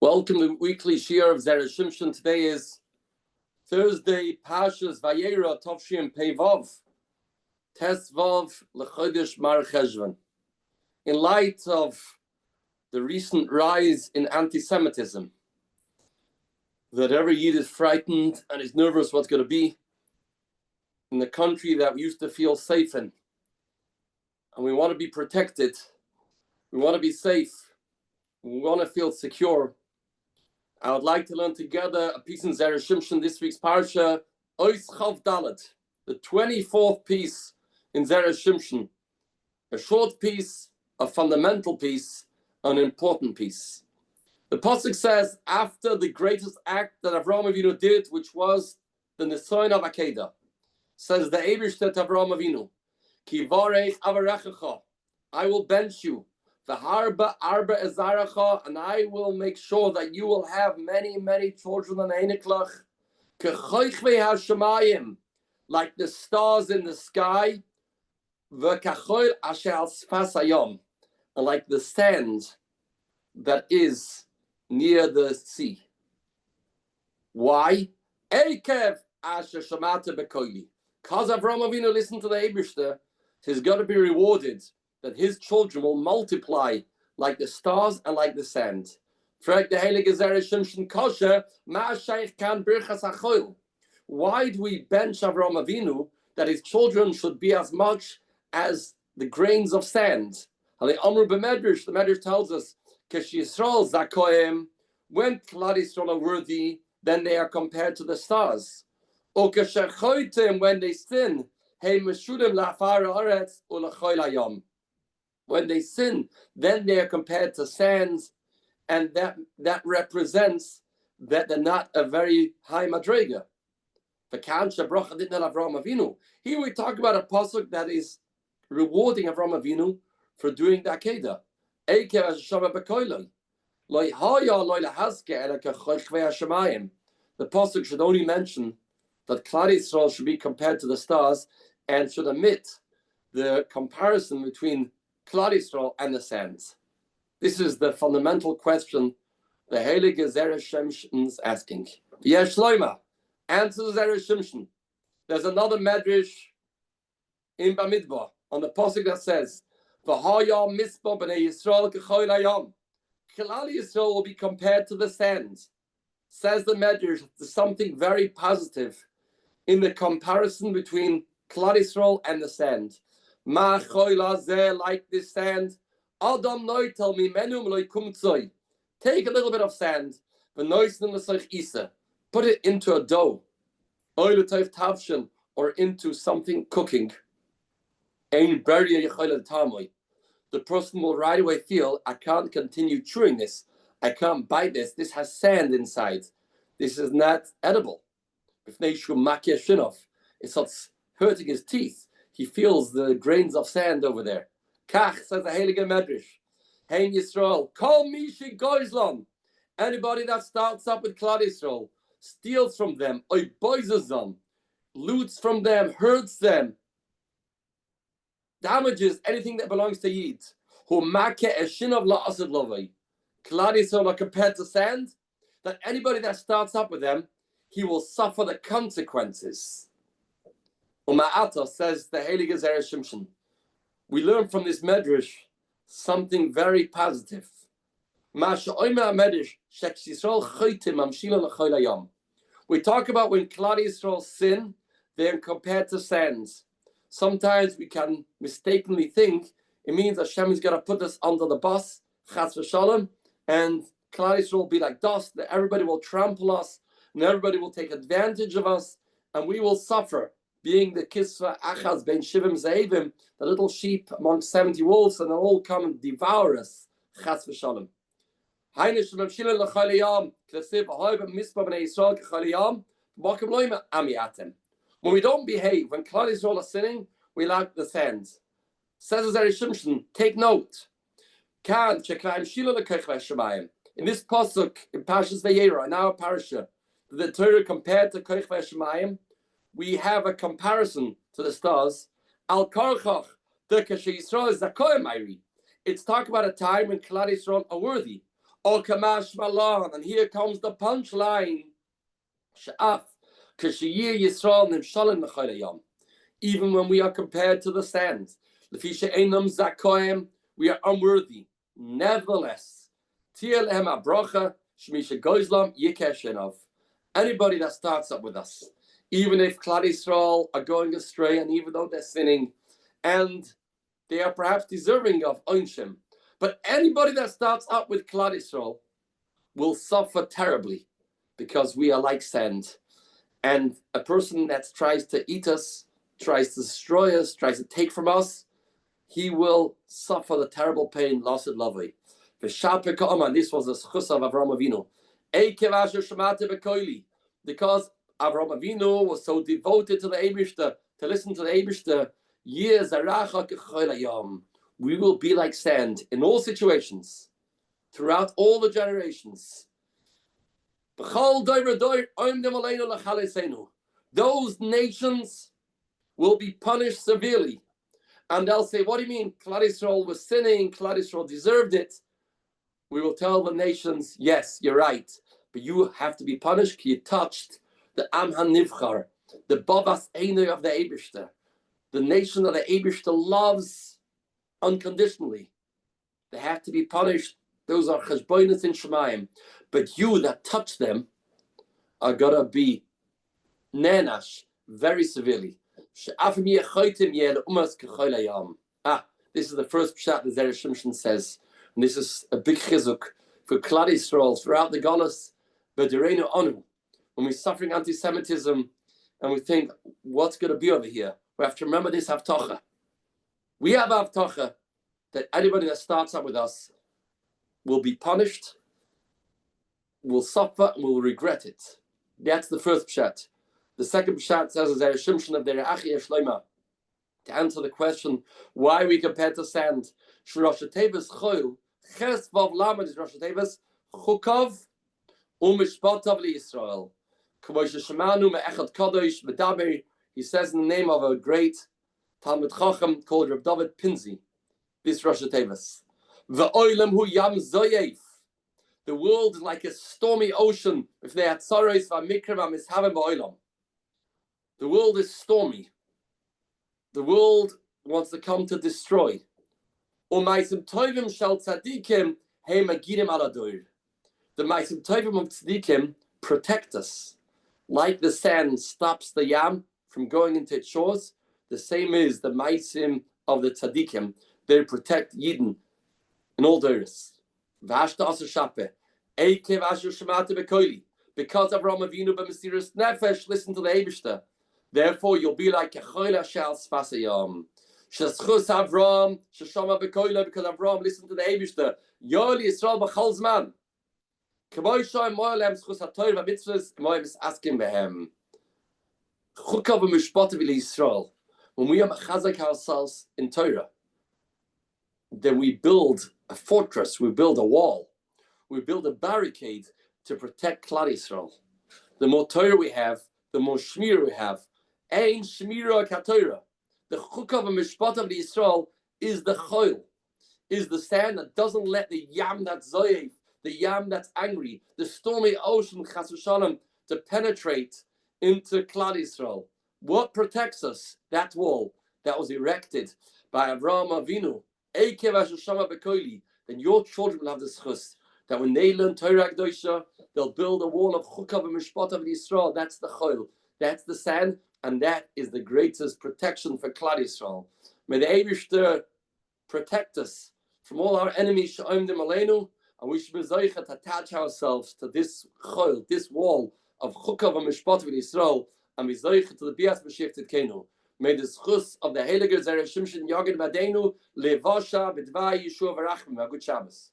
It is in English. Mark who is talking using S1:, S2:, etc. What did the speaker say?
S1: Welcome to the weekly Shiur of Zera Shimshon. Today is Thursday, Pashas Vayera, Tovshim Peivav, Tesvav L'chodesh Mar Cheshvan. In light of the recent rise in anti-Semitism, that every Yid is frightened and is nervous what's going to be in the country that we used to feel safe in. And we want to be protected. We want to be safe. We want to feel secure. I would like to learn together a piece in Zera Shimshon, this week's parsha, Ois Chav Dalet, the 24th piece in Zera Shimshon. A short piece, a fundamental piece, an important piece. The pasuk says, after the greatest act that Avraham Avinu did, which was the Nisayon of Akedah, says the Eibishter to Avraham Avinu, Ki varech avarechecha, I will bench you. Arba ezaracha, and I will make sure that you will have many, many children and einiklach, kechoichvei hashamayim, like the stars in the sky, v'kachoil asher al sfas hayom, and like the sand that is near the sea. Why? Eikev asher shamata bekoili. Because Avraham Avinu listened to the Eibishter, he's got to be rewarded, that his children will multiply like the stars and like the sand. Why do we bench Avraham Avinu that his children should be as much as the grains of sand? The Medrash tells us, when Klal Yisrael are worthy, then they are compared to the stars. When they sin, when they sin, then they are compared to sands, and that represents that they're not a very high madrega. Here we talk about a pasuk that is rewarding Avraham Avinu for doing the Akedah. The pasuk should only mention that Klal Yisrael should be compared to the stars and should omit the comparison between Klal Yisrael and the sands. This is the fundamental question the Heilige Zera Shimshon is asking. Yesh Loima, answer Zera Shimshon. There's another Medrash in Bamidbar on the pasuk that says, "V'haya mispa b'nei Yisrael k'choil hayam." Klal Yisrael will be compared to the sands. Says the Medrash, there's something very positive in the comparison between Klal Yisrael and the sand. Ma like this sand. Adam noy tell me menum loy kumtsoy. Take a little bit of sand, put it into a dough, or into something cooking. The person will right away feel, I can't continue chewing this. I can't bite this. This has sand inside. This is not edible. It starts hurting his teeth. He feels the grains of sand over there. Kach, says the Heilige Medrash. Hein Yisrael, kol mishi goizlon. Anybody that starts up with Klal Yisrael, steals from them, oiboizes them, loots from them, hurts them, damages anything that belongs to Yid. Hu make eshinov la'asad lovei. Klal Yisrael are compared to sand, that anybody that starts up with them, he will suffer the consequences. Uma'ata, says the Heilige Zera Shimshon. We learn from this Medrash something very positive. We talk about when Klal Yisrael sin, they are compared to sands. Sometimes we can mistakenly think it means Hashem is going to put us under the bus, chas v'shalom, and Klal Yisrael will be like dust, that everybody will trample us, and everybody will take advantage of us, and we will suffer. Being the kisva achaz ben shivim zeivim, the little sheep among 70 wolves, and they'll all come and devour us. Chas v'shalom. When we don't behave, when Klal Yisrael are sinning, we like the sands. Says Zera Shimshon, take note. In this pasuk, in Parshas Vayera, in our parasha, the Torah compared to Koich V'Shemayim, we have a comparison to the stars. Al Karchach, the Kasher Yisrael is Zakoy Mayri. It's talk about a time when Klal Yisrael are worthy. O kamash malan, and here comes the punchline. Sha'af, kashiyir Yisrael nimshalim l'chayla yom. Even when we are compared to the sand, lefisha einam zakoim, we are unworthy. Nevertheless, tia lehem abrocha shmisha goizlam yikeshenov. Anybody that starts up with us, even if Klal Yisrael are going astray, and even though they're sinning, and they are perhaps deserving of onshim, but anybody that starts up with Klal Yisrael will suffer terribly, because we are like sand. And a person that tries to eat us, tries to destroy us, tries to take from us, he will suffer the terrible pain, lost at lovely. And this was the schus of Avraham Avinu. Because Avraham Avinu was so devoted to the Eibishter, to listen to the Eibishter, we will be like sand in all situations, throughout all the generations. Those nations will be punished severely. And they'll say, what do you mean? Klal Yisrael was sinning, Klal Yisrael deserved it. We will tell the nations, yes, you're right, but you have to be punished. You touched the Am HaNivchar, the Bavas Einoi of the Eibishter, the nation that the Eibishter loves unconditionally. They have to be punished. Those are cheshbonos in Shemayim. But you that touch them are going to be nenash very severely. This is the first pshat that Zera Shimshon says. And this is a big chizuk for Klal Yisrael throughout the Golos, but when we're suffering anti-Semitism and we think, what's going to be over here? We have to remember this Havtacha. We have Havtacha that anybody that starts up with us will be punished, will suffer, and will regret it. That's the first pshat. The second pshat says, Zera Shimshon of Dera Achi Shloima, to answer the question why we compare to sand. Rosh Hashanah choil ches vav lamed is Rosh Hashanah chukov umishpatav liYisrael. K'mosh shemanu me'echad kadosh medaber. He says in the name of a great Talmud Chacham called Reb David Pinzi. This Rosh Hashanah. V'oilem hu yam zoyev. The world is like a stormy ocean. If they had sorrows v'mikra v'mishavim ba'olam. The world is stormy. The world wants to come to destroy. The Maisim Tovim of Tzadikim protect us. Like the sand stops the yam from going into its shores, the same is the Maisim of the Tzadikim. They protect Yidden in all doors. Because Avraham Avinu b'mesiras nefesh, listen to the Eibishter. Therefore, you'll be like a choila shal sfasayam. Sheschus Avram, sheshama bekoila, because Avram listened to the Eibishter. Yoli Yisrael b'chol zman. K'moy shoy mo'alem schus ha'toir v'mitzvahs, mo'em is asking behem. Chukav v'mishpot v'Yisrael. When we are machazak ourselves in Torah, then we build a fortress, we build a wall, we build a barricade to protect Klal Yisrael. The more Torah we have, the more shmir we have. Ein shmira k'Torah. The chukav and mishpat of the Yisrael is the choil, is the sand that doesn't let the yam that's zoyev, the yam that's angry, the stormy ocean chas v'shalom, to penetrate into Klal Yisrael. What protects us? That wall that was erected by Avraham Avinu. Eikev asher shama bekoili. Then your children will have this chus that when they learn Torah Kedosha, they'll build a wall of chukav and mishpat of Yisrael. That's the choil, that's the sand. And that is the greatest protection for Klal Yisrael. May the Eibishter protect us from all our enemies, Sha'omdim Aleinu, and we should be zoichet to attach ourselves to this choil, this wall of chukav and mishpat of Yisrael, and be zoichet to the bias b'shifted kenu. May the schus of the Heiliger Zera Shimshon Yagid Badeinu levasha b'dvai Yeshua v'rachmim. Good Shabbos.